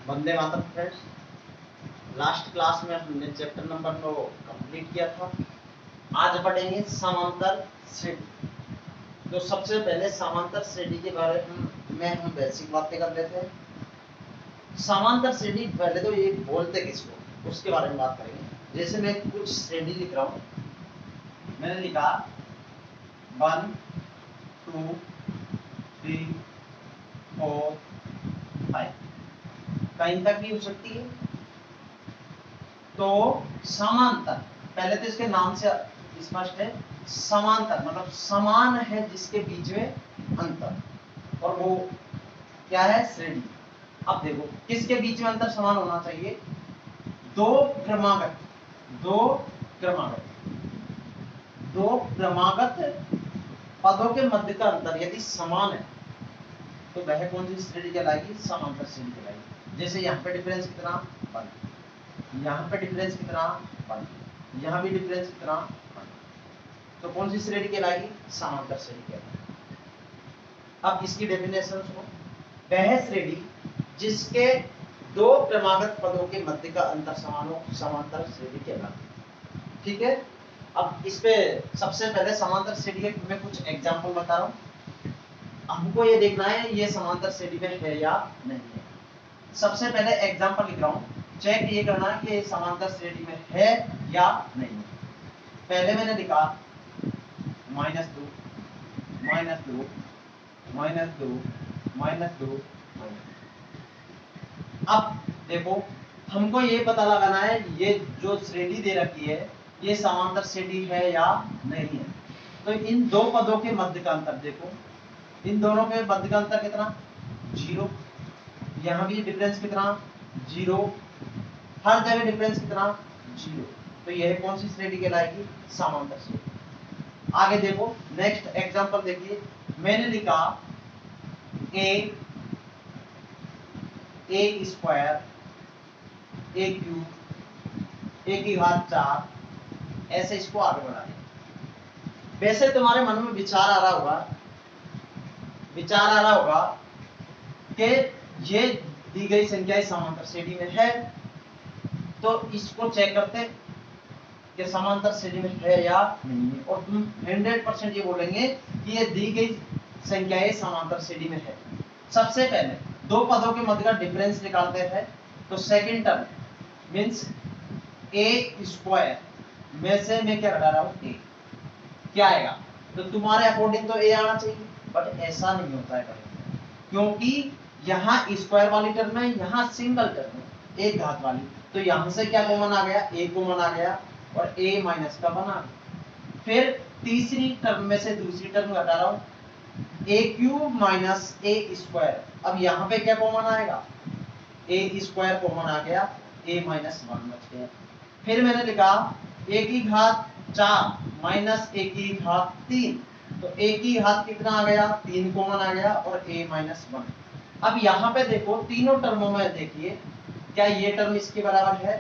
Vande Mataram friends. Last class में हमने chapter number 9 complete किया था। आज पढ़ेंगे समांतर श्रेणी। तो सबसे पहले समांतर श्रेणी के बारे में हम बेसिक बातें कर लेते हैं। समांतर श्रेणी पहले तो ये बोलते किसको, उसके बारे में बात करेंगे। जैसे मैं कुछ श्रेणी लिख रहा हूँ, मैंने लिखा 1 2 3 4 5, कहीं तक भी हो सकती है। तो समांतर, पहले तो इसके नाम से स्पष्ट है, समांतर मतलब समान है जिसके बीच में अंतर, और वो क्या है, श्रेणी। अब देखो किसके बीच में अंतर समान होना चाहिए, दो क्रमागत पदों के मध्य का अंतर यदि समान है तो वह कौन सी श्रेणी कहलाएगी, समांतर श्रेणी कहलाएगी। जैसे यहाँ पे डिफरेंस कितना 1, यहाँ पे डिफरेंस कितना 1, यहाँ भी डिफरेंस कितना 1, तो कौन सी श्रेणी कहलाएगी, समांतर श्रेणी कहलाएगी। अब इसकी डेफिनेशन सुनो, वह श्रेणी जिसके दो क्रमागत पदों के मध्य का अंतर समान हो समांतर श्रेणी कहलाती। ठीक है। अब इस पे सबसे पहले समांतर श्रेणी के मैं कुछ एग्जांपल बता रहा हूँ। हमको ये देखना है ये समांतर श्रेणी में है या नहीं है। सबसे पहले एग्जांपल लिख रहा हूँ, चेक ये करना है कि समांतर श्रेणी में है या नहीं है। पहले मैंने लिखा -2 -2 -2 -2। अब देखो हमको ये पता लगाना है ये जो श्रेणी दे रखी है ये समांतर श्रेणी है या नहीं है। तो इन दो पदों के मध्य का अंतर देखो, इन दोनों के मध्य का अंतर कितना, 0। यहाँ भी डिफरेंस कितना, 0। हर जगह डिफरेंस कितना, 0। तो यह कौन सी श्रेणी कहलाएगी, समांतर श्रेणी। आगे देखो नेक्स्ट एग्जांपल देखिए, मैंने लिखा a square a cube a की घात 4, ऐसे इसको आगे बढ़ा दें। वैसे तुम्हारे मन में विचार आ रहा होगा कि ये दी गई संख्या समांतर श्रेणी में है, तो इसको चेक करते हैं कि समांतर श्रेणी में है या नहीं है। और तुम 100% ये बोलेंगे कि ये दी गई संख्याएं समांतर श्रेणी में है। सबसे पहले दो पदों के मध्य का डिफरेंस निकालते हैं। तो second term means a square में से मैं क्या घटा रहा हूं, a, क्या आएगा, तो तुम्हारे अकॉर्डिंग तो a आना चाहिए, बट ऐसा नहीं होता है कभी, क्योंकि यहाँ स्क्वायर वाली टर्म है, यहाँ सिंगल टर्म है एक घात वाली, तो यहाँ से क्या कॉमन आ गया, a कॉमन आ गया और a माइनस का बना गया। फिर तीसरी टर्म में से दूसरी टर्म घटा रहा हूं, a cube minus a square. अब यहाँ पे क्या कॉमन आएगा, a स्क्वायर कॉमन आ गया, a माइनस 1 बच गया। फिर मैंने लिखा a की घात 4 माइनस a की घात 3, तो a की घात कितना आ गया, 3 कॉमन आ गया और a माइनस 1। अब यहाँ पे देखो तीनों टर्मों में देखिए, क्या ये टर्म इसके बराबर है,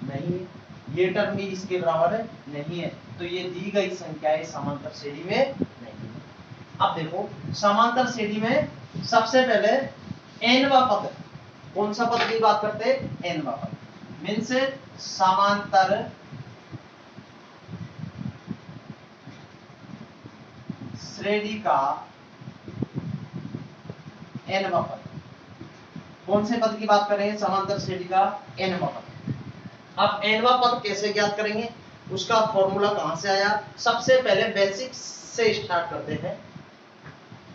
नहीं है, ये टर्म भी इसके बराबर है, नहीं है, तो ये दी गई संख्याएं समांतर श्रेणी में नहीं है। अब देखो समांतर श्रेणी में सबसे पहले nवा पद, कौन सा पद की बात करते हैं, nवा पद मींस समांतर श्रेणी का nवा पद। कौन से पद की बात कर रहे हैं, समांतर श्रेणी का nवा पद। अब nवा पद कैसे ज्ञात करेंगे, उसका फॉर्मूला कहां से आया, सबसे पहले बेसिक से स्टार्ट करते हैं।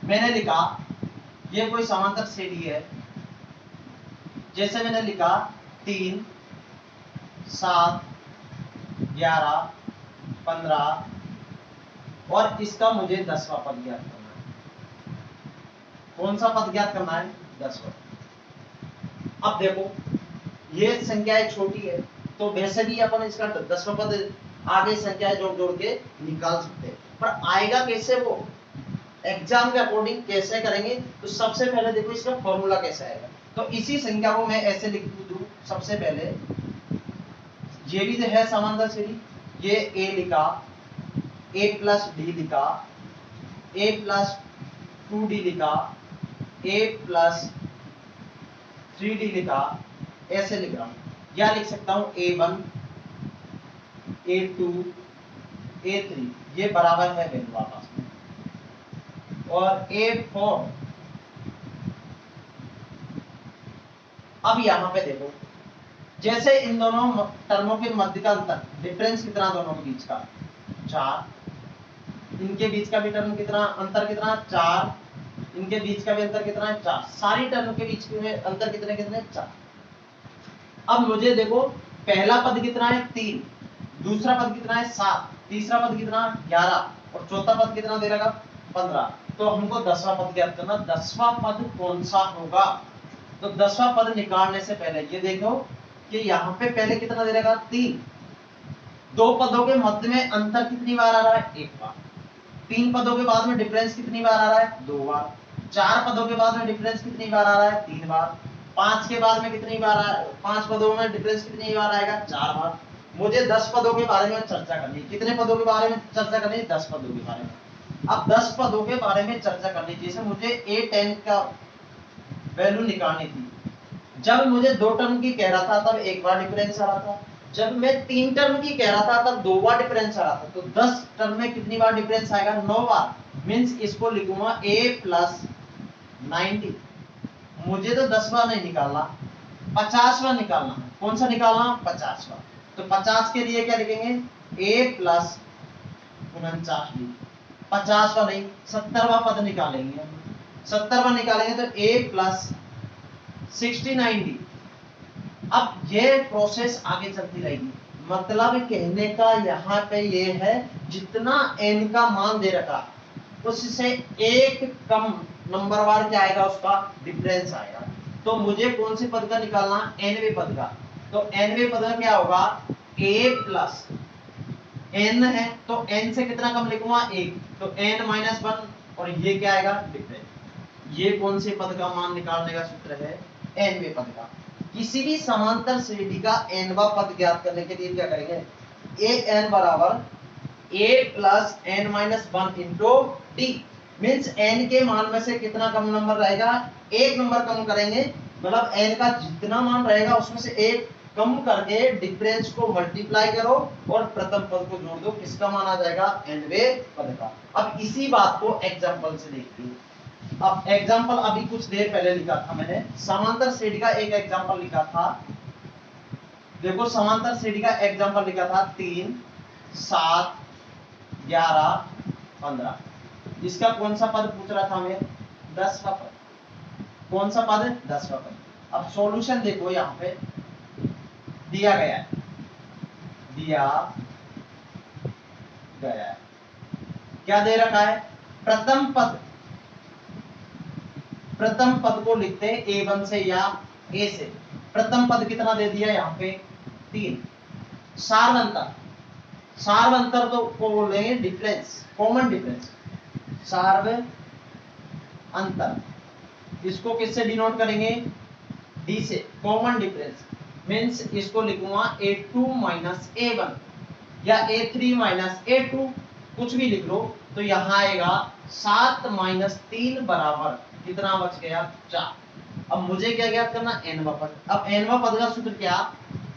मैंने लिखा ये कोई समांतर श्रेणी है, जैसे मैंने लिखा 3 7 11 15 और इसका मुझे 10वां पद ज्ञात करना है। कौन सा पद ज्ञात करना है, 10वां। अब देखो ये संख्याएं छोटी है, तो वैसे भी अपन इसका 10वां पद आगे संख्याएं जोड़ जोड़ के निकाल सकते हैं, पर आएगा कैसे, वो एग्जाम के अकॉर्डिंग कैसे करेंगे। तो सबसे पहले देखो इसका फॉर्मूला कैसे आएगा, तो इसी संख्या को मैं ऐसे लिख दूं, सबसे पहले ये भी है समांतर श्रेणी, ये a लिखा, a प्लस d लिखा, a प्लस 2d लिखा, a प्लस 3D लिखा, ऐसे लिख रहा हूं, या लिख सकता हूं A1 A2 A3, ये बराबर है बिंदु आपस में, और A4। अब यहां पे देखो, जैसे इन दोनों टर्मों के मध्य का अंतर, डिफरेंस कितना दोनों के बीच का, 4, इनके बीच का भी टर्म कितना, अंतर कितना, 4, इनके बीच का भी अंतर कितना है, 4, सारी टर्म के बीच में अंतर कितने कितने, 4। अब मुझे देखो, पहला पद कितना है, 3, दूसरा पद कितना है, 7, तीसरा पद कितना, 11, और चौथा पद कितना दे रखा, 15। तो हमको 10वां पद ज्ञात करना, 10वां पद कौन सा होगा। तो 10वां पद निकालने से पहले ये देखो कि यहाँ पे पहले कितना दे रखा, 3, दो पदों के मध्य में अंतर कितनी बार आ रहा है, 1 बार, 3 पदों के बाद में डिफरेंस कितनी बार आ रहा है, 2 बार, 4 पदों के बाद में डिफरेंस कितनी बार आ रहा है, 3 बार, 5 के बाद में कितनी बार आ, 5 पदों में डिफरेंस कितनी बार आएगा, 4 बार। मुझे 10 पदों के बारे में चर्चा करनी है, कितने पदों के बारे में चर्चा करनी है, 10 पदों के बारे में। अब 10 पदों के बारे में चर्चा करनी थी, जैसे मुझे A10 का वैल्यू निकालनी थी। जब मुझे 2 टर्म की कह रहा था तब 1 बार डिफरेंस आ रहा था, जब मैं 3 टर्म की कह रहा था तब 2 बार डिफरेंस आ रहा था। तो 10 टर्म में कितनी बार डिफरेंस आएगा, 9 बार। मींस इसको लिखूंगा A + 90। मुझे तो 10वां नहीं निकालना, 50वां निकालना है। कौन सा निकालना, 50वां। तो 50 के लिए क्या लिखेंगे, A + 49, 50वां नहीं, 70वां पद निकालेंगे। 70वां निकालेंगे तो A + 60/90। अब ये प्रोसेस आगे चलती रहेगी। मतलब कहने का यहाँ पे ये है, जितना n का मान दे रखा उससे एक कम नंबरवार क्या आएगा, उसका डिफरेंस आएगा। तो मुझे कौन से पद का निकालना, nवें पद का। तो nवें पद का क्या होगा, A + n है, तो n से कितना कम लिखूंगा, 1, तो n - 1, और ये क्या आएगा, डिफरेंस। ये कौन से पद का मान निकालने का सूत्र है, nवें पद का। किसी भी समांतर श्रेणी का nवां पद ज्ञात करने के लिए क्या करेंगे, an बराबर A + n - 1 into d। Means n के मान में से कितना कम नंबर रहेगा, 1 नंबर कम करेंगे। मतलब n का जितना मान रहेगा उसमें से 1 कम करके डिफरेंस को मल्टीप्लाई करो और प्रथम पद को जोड़ दो, किसका मान आ जाएगा, nवें पद का। अब इसी बात को एग्जांपल से देखते हैं। अब एग्जांपल अभी कुछ देर पहले लिखा था मैंने, समांतर श्रेणी का एक एग्जांपल लिखा था। देखो समांतर श्रेणी का एग्जांपल लिखा था 3, 7, 11, 15। इसका कौन सा पद पूछ रहा था मैं, 10वां पद। कौन सा पद, 10वां पद। अब सॉल्यूशन देखो, यहाँ पे दिया गया है, क्या दे रखा है, प्रथम पद को लिखते हैं A1 से या A से। प्रथम पद कितना दे दिया यहाँ पे, 3। सार्वंतर तो को बोलेंगे डिफरेंस, कॉमन डिफरेंस, सार्व अंतर। इसको किससे डिनोट करेंगे, D से, कॉमन डिफरेंस। मींस इसको लिखूंगा A2 - A1 या A3 - A2, कुछ भी लिख लो। तो यहाँ आएगा 7 - 3 बराबर कितना बच गया, 4। अब मुझे क्या ज्ञात करना, nवां पद। अब nवां पद का सूत्र क्या,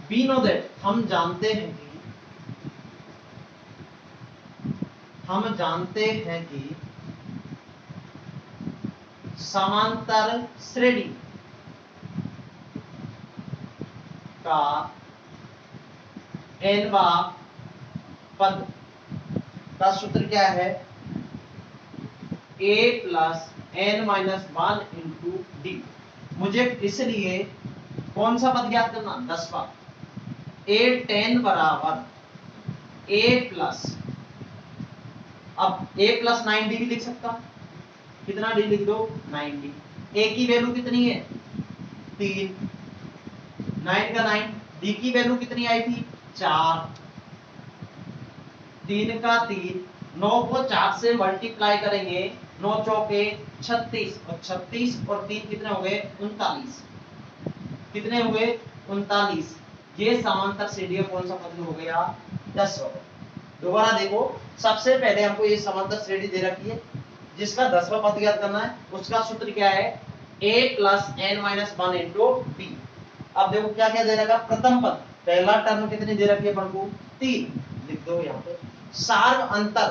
वी नो दैट, हम जानते हैं कि समांतर श्रेणी का nवां पद का सूत्र क्या है, A + n - 1 इंटू d। मुझे इसलिए कौन सा पद ज्ञात करना, 10वां। A10 बराबर A प्लस, अब A + 9d भी लिख सकता, कितना d लिख दो, 9d। A की वैल्यू कितनी है, 3, 9 का 9। d की वैल्यू कितनी आई थी, 4, 3 का 3। 9 को 4 से मल्टीप्लाई करेंगे, 9 चौके 36, और 36 और 3 कितने हो गए, 39। कितने हो गए, 39। ये समांतर श्रेणी का कौन सा पद हो गया, 10वां। दोबारा देखो, सबसे पहले हमको ये समांतर श्रेणी दे रखी है, जिसका 10वां पद ज्ञात करना है। उसका सूत्र क्या है, a plus n minus 1 into b। अब देखो क्या क्या दे रखा, प्रथम पद पहला टर्म कितनी दे रखी है अपन को 3, लिख दो यहाँ पे। सार्व अंतर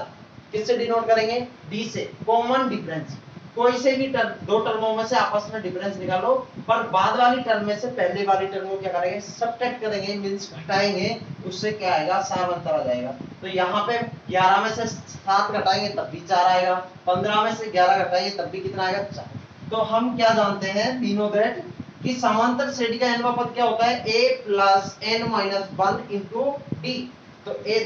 किससे डिनोट करेंगे, d से। कॉमन डिफरेंस, कोई से भी टर्म, दो टर्मों में से आपस में डिफरेंस निकालो, पर बाद वाली टर्म में से पहले वाली टर्म को क्या करेंगे, सब्ट्रैक्ट करेंगे, मींस घटाएंगे, उससे क्या आएगा, सार्व अंतर आ जाएगा। तो यहाँ पे 11 में से 7 घटाएंगे तब भी 4 आएगा, 15 में से 11 घटाएंगे तब भी कितना आएगा, 4। तो हम क्या जानते हैं, वी नो दैट कि समांतर श्रेणी का nवां पद क्या होता है, a plus n minus 1 into d। तो a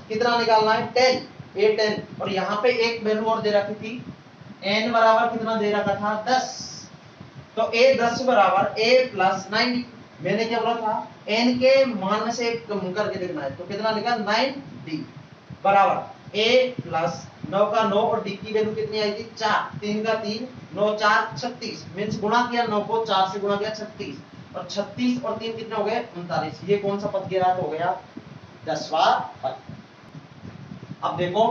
कितना निकालना है, 10, a 10, और यहाँ पे एक वैल्यू और दे रखी थी, n बराबर कितना दे रखा था, 10। तो a 10 बराबर a प्लस 90। मैंने क्या बोला था, n के मान में से एक कम करके लिखना है, तो कितना लिखा, 9d बराबर a प्लस 9 का 9 और d की वैल्यू कितनी आई थी, 4, 3 का 3, 9 4 36, मींस गुणा किया, 9 को 4 से गुणा किया 36, और 36 और 3 कितने हो गए, 39। ये कौन सा पद कह रहा हो गया, 10वां पद। अब देखो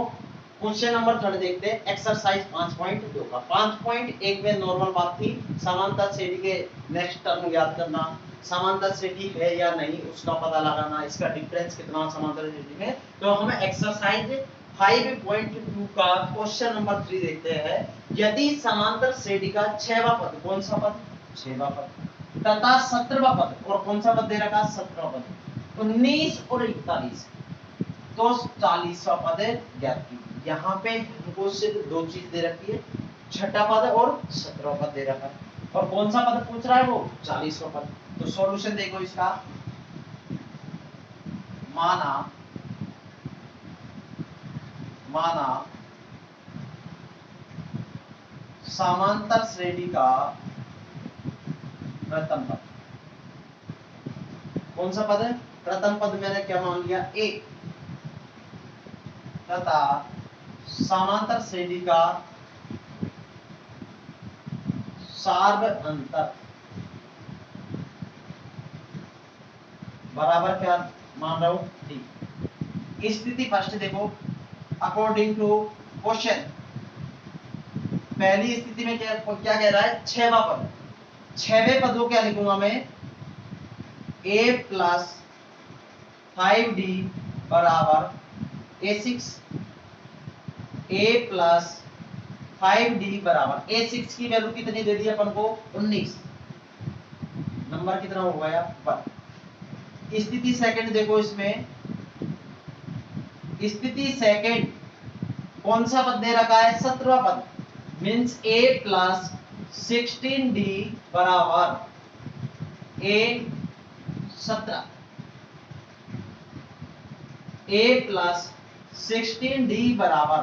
क्वेश्चन नंबर 3 देखते हैं, एक्सरसाइज 5.2 का। 5.1 में नॉर्मल बात थी, समांतर श्रेणी के नेक्स्ट टर्म याद करना, समांतर श्रेणी है या नहीं उसका पता लगाना, इसका डिफरेंस कितना समांतर श्रेणी में। तो हम एक्सरसाइज 5.2 का क्वेश्चन नंबर 3 देखते हैं। यदि समांतर श्रेणी का 6वां पद, कौन सा पद, 6वां पद, तथा 17वां पद, और कौन सा पद दे रखा, 17वां पद, 19 और 41, तो 40वां पद ज्ञात कीजिए। यहाँ पे हमको सिर्फ दो चीज दे रखी है, छठा पद और 17वां पद दे रखा है, और कौन सा पद पूछ रहा है, वो 40वां पद। तो सॉल्यूशन देखो इसका, माना समांतर श्रेणी का प्रथम पद, कौन सा पद है, प्रथम पद मैंने क्या मान लिया, a, तथा समांतर श्रेणी का सार्व अंतर बराबर क्या मान रहा हूं, d। स्थिति फर्स्ट देखो, अकॉर्डिंग टू क्वेश्चन, पहली स्थिति में क्या कह रहा है, 6वां पद, 6वें पद को क्या लिखूंगा मैं, a प्लस 5d बराबर a6, a प्लस 5d बराबर a6 की वैल्यू कितनी दे दी अपन को, 19, नंबर कितना हो गया, 1। स्थिति सेकंड देखो, इसमें स्थिति सेकंड कौन सा पद दे रखा है, 17वां पद, मींस a प्लस 16d बराबर a17, a प्लस 16d बराबर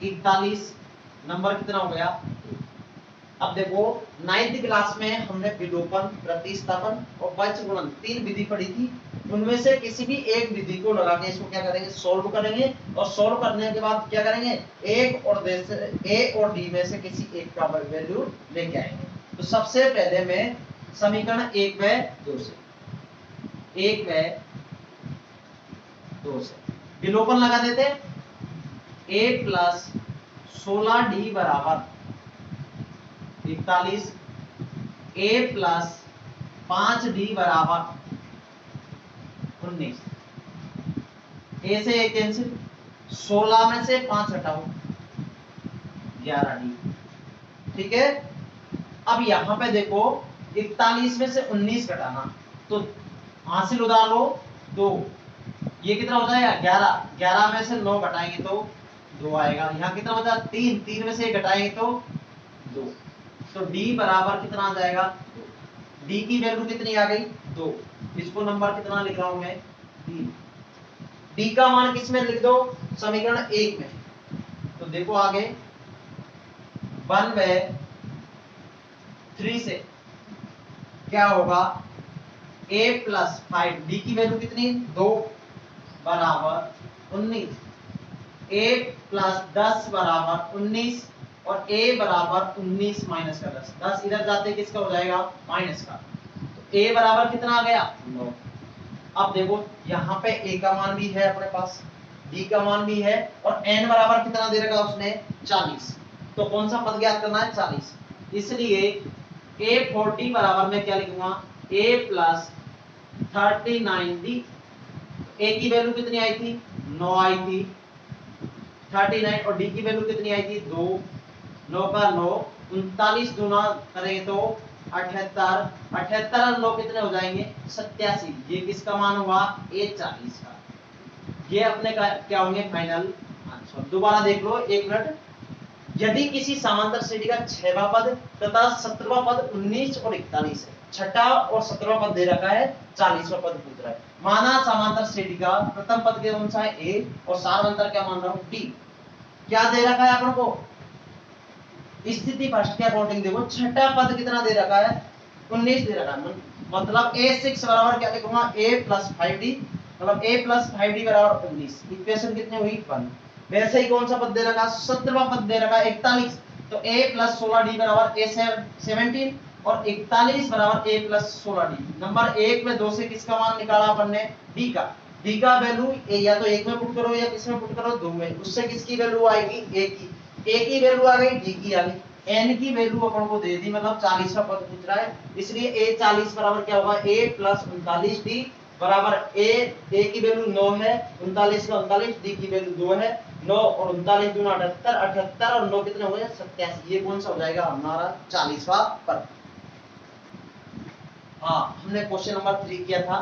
41, नंबर कितना हो गया। अब देखो 9th क्लास में हमने विलोपन, प्रतिस्थापन और पंचगुणन 3 विधि पढ़ी थी, उनमें से किसी भी एक विधि को लगा के इसको क्या करेंगे, सॉल्व करेंगे, और सॉल्व करने के बाद क्या करेंगे, एक और ए और डी में से किसी एक का वैल्यू लेके आएंगे। तो सबसे पहले मैं समीकरण 1 व 2 से विलोपन लगा देते, a प्लस 16d बराबर 41, a प्लस 5d बराबर 19, a से a कैंसिल, 16 में से 5 हटाओ 11d, ठीक है। अब यहां पे देखो 41 में से 19 घटाना, तो हासिल उड़ा लो 2, ये कितना हो जाएगा 11, 11 में से 9 घटाएंगे तो 2 आएगा, यहाँ कितना बचा 3, 3 में से 1 घटाएंगे तो 2, तो d बराबर कितना आ जाएगा, d की वैल्यू कितनी आ गई 2, इसको नंबर कितना लिख रहा हूं मैं 3, d का मान किस में लिख दो, समीकरण 1 में। तो देखो आगे 1 व 3 से क्या होगा, a प्लस 5, d की वैल्यू कितनी 2 बराबर 19, a प्लस 10 बराबर 19, और a बराबर 19 माइनस का 10, 10 इधर जाते किसका हो जाएगा, माइनस का, तो a बराबर कितना आ गया 9। अब देखो यहाँ पे a का मान भी है अपने पास, d का मान भी है, और n बराबर कितना दे रखा उसने 40, तो कौन सा पद ज्ञात करना है 40, इसलिए A40 बराबर में क्या लिखूंगा A प्लस 39D। A की वैल्यू कितनी आई थी 9 आई थी 39 और D की वैल्यू कितनी आई थी 2, 9 का 9 39 गुना करेंगे तो 78, 78 और 9 कितने हो जाएंगे 87। ये किसका मान हुआ A40 का। ये अपने का क्या होंगे फाइनल आंसर। दोबारा देख लो एक मिनट। यदि किसी समांतर श्रेणी का 6वां पद तथा 17वां पद 19 और 41 है, छठा और 17वां पद दे रखा है, 40वां पद पूछ रहा है। माना समांतर श्रेणी का प्रथम पद के कौन सा है A और सारांतर क्या मान रहा हूं D। क्या दे रखा है अपन को स्थिति फर्स्ट के अकॉर्डिंग देखो, छठा पद कितना दे रखा है 19 दे रखा है, मतलब A6 बराबर क्या लिखूंगा A प्लस 5D, मतलब A प्लस 5D बराबर 19। इक्वेशन कितनी हुई 1। वैसे ही कौन सा पद दे रखा है 17वां पद दे रखा है 41, तो A प्लस 16D बराबर A 17 और 41 बराबर A प्लस 16D। नंबर 1 में 2 से किसका मान निकाला अपन ने D का। D का वैल्यू या तो 1 में पुट करो या किस में पुट करो 2 में, उससे किसकी वैल्यू आएगी A की। A की वैल्यू आ गई D की आ गई, n की वैल्यू अपन को दे दी, मतलब 40वां पद पूछ रहा है, इसलिए A 40 बराबर क्या होगा A प्लस 39D बराबर A की वैल्यू 9 है, 39 का 39, D की वैल्यू 2 है, 9 और 39 दूना 78, 78 और 9 कितने हो गए 87। ये कौन सा हो जाएगा हमारा 40वां पद। हाँ हमने क्वेश्चन नंबर 3 किया था।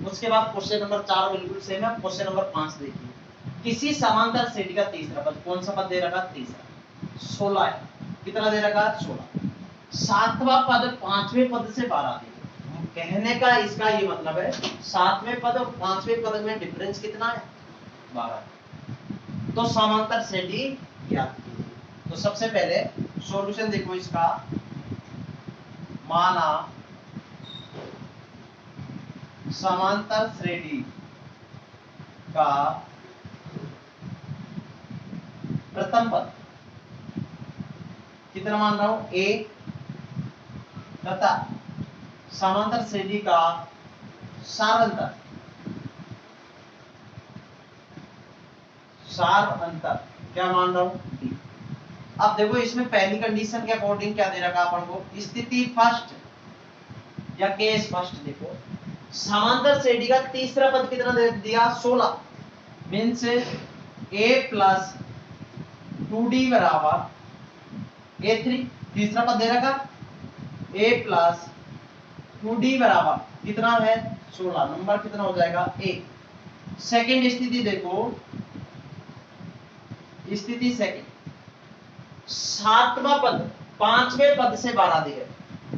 उसके बाद क्वेश्चन नंबर 4 बिल्कुल सेम है। क्वेश्चन नंबर 5 देखिए, किसी समांतर श्रेणी का तीसरा पद, कौन सा पद दे रखा तीसरा 16 है, कितना दे रखा 16, सातवां पद पांचवें पद से 12 दे। कहने का इसका ये मतलब है सातवें पद और पांचवें पद में डिफरेंस कितना है 12। तो समांतर श्रेणी ज्ञात कीजिए। तो सबसे पहले सॉल्यूशन देखो इसका, माना समांतर श्रेणी का प्रथम पद कितना मान रहा हूं A तथा समांतर श्रेणी का सारांतर क्या मान रहा हूं D। अब देखो इसमें पहली कंडीशन के अकॉर्डिंग क्या दे रखा अपन को, स्थिति फर्स्ट या केस फर्स्ट। देखो समांतर श्रेणी का तीसरा पद कितना दे दिया 16, मीन्स A प्लस 2D बराबर A3। तीसरा पद दे रखा A प्लस 2D बराबर कितना है 16, नंबर कितना हो जाएगा A। सेकंड स्थिति देखो, स्थिति सेकंड, सातवां पद पांचवें पद से 12 दिए,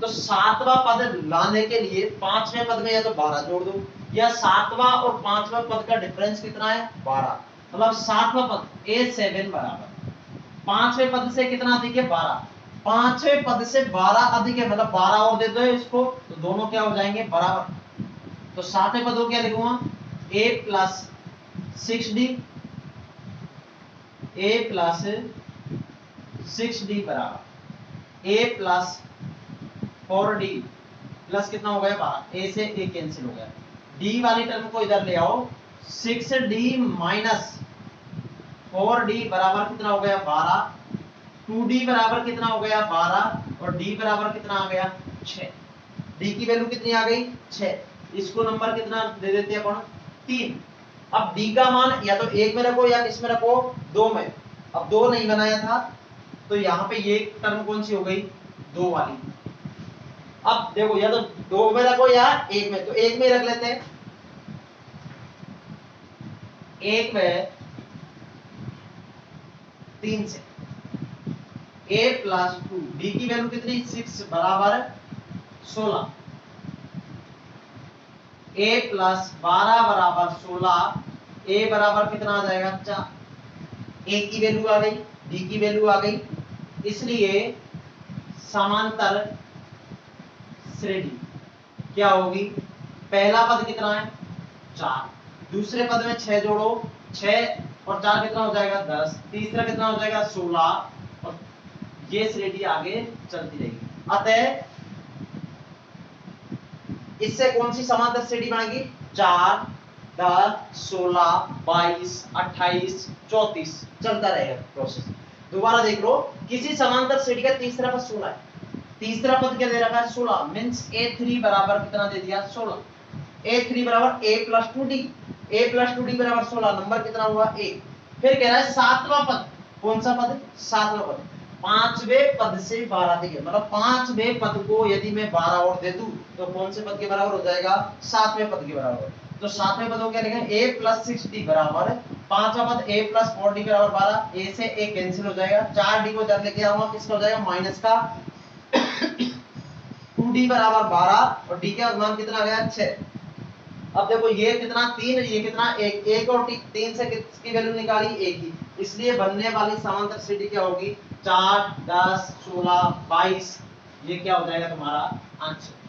तो सातवां पद लाने के लिए पांचवें पद में या तो 12 जोड़ दो, या सातवां और पांचवें पद का डिफरेंस कितना है 12, मतलब सातवां पद A7 बराबर पांचवें पद से कितना अधिक है 12, पांचवें पद से 12 अधिक है, मतलब 12 और दे दो इसको, तो दोनों क्या हो जाएंगे बराबर। तो सातवें पद को क्या लिखूंगा A plus 6D, A plus 6D बराबर A प्लस 4D प्लस कितना हो गया 12, A से A कैंसिल हो गया, D वाली टर्म को इधर ले आओ, 6D माइनस 4D बराबर कितना हो गया 12, 2D बराबर कितना हो गया 12 और D बराबर कितना आ गया 6। D की वैल्यू कितनी आ गई 6, इसको नंबर कितना दे देते हैं अपन 3। अब D का मान या तो 1 में रखो या किस में रखो 2 में, अब 2 नहीं बनाया था तो यहाँ पे ये टर्म कौन सी हो गई 2 वाली। अब देखो या तो 2 में रखो या 1 में, तो 1 में रख लेते हैं, 1 में 3 से A प्लस 2, D की वैल्यू कितनी 6 बराबर 16, A प्लस 12 बराबर 16, A बराबर कितना आ जाएगा 4, A की वैल्यू आ गई D की वैल्यू आ गई, इसलिए समांतर श्रेणी क्या होगी, पहला पद कितना है 4, दूसरे पद में 6 जोड़ो, 6 और 4 कितना हो जाएगा 10, तीसरा कितना हो जाएगा 16 और ये श्रेणी आगे चलती रहेगी। अतः इससे कौन सी समांतर श्रेणी बनेगी 4, 10, 16, 22, 28, 34 चलता रहेगा प्रोसेस। दोबारा देख लो, किसी समांतर श्रेणी का तीसरा पद 16 है, तीसरा पद क्या दे रखा है 16, मींस a3 बराबर कितना दे दिया 16, a3 बराबर a plus 2d, a plus 2d बराबर 16, नंबर कितना हुआ 1। फिर कह रहा है सातवां पद, कौन सा पद, सातवां पद, पांचवें पद से 12 तक, मतलब पांचवें पद को यदि मैं 12 और दे दूं तो कौन से पद के बराबर हो जाएगा, सातवें पद के बराबर। तो सातवें पद को क्या लिखेंगे, a प्लस 6d बराबर, पांचवा पद a प्लस 4d बराबर 12, a से a कैंसिल हो जाएगा, 4d को जब लेके आऊंगा किसका हो जाएगा, माइनस का 2d बराबर 12 और d का मान कितना आ गया 6। अब देखो ये कितना 3, ये कितना 1, 1 और 3 से किसकी वैल्यू निकाली, 1 की, इसलिए बनने वाली समांतर श्रेणी क्या होगी, 4, 10, 16, 22, ये क्या हो जाएगा तुम्हारा आंसर।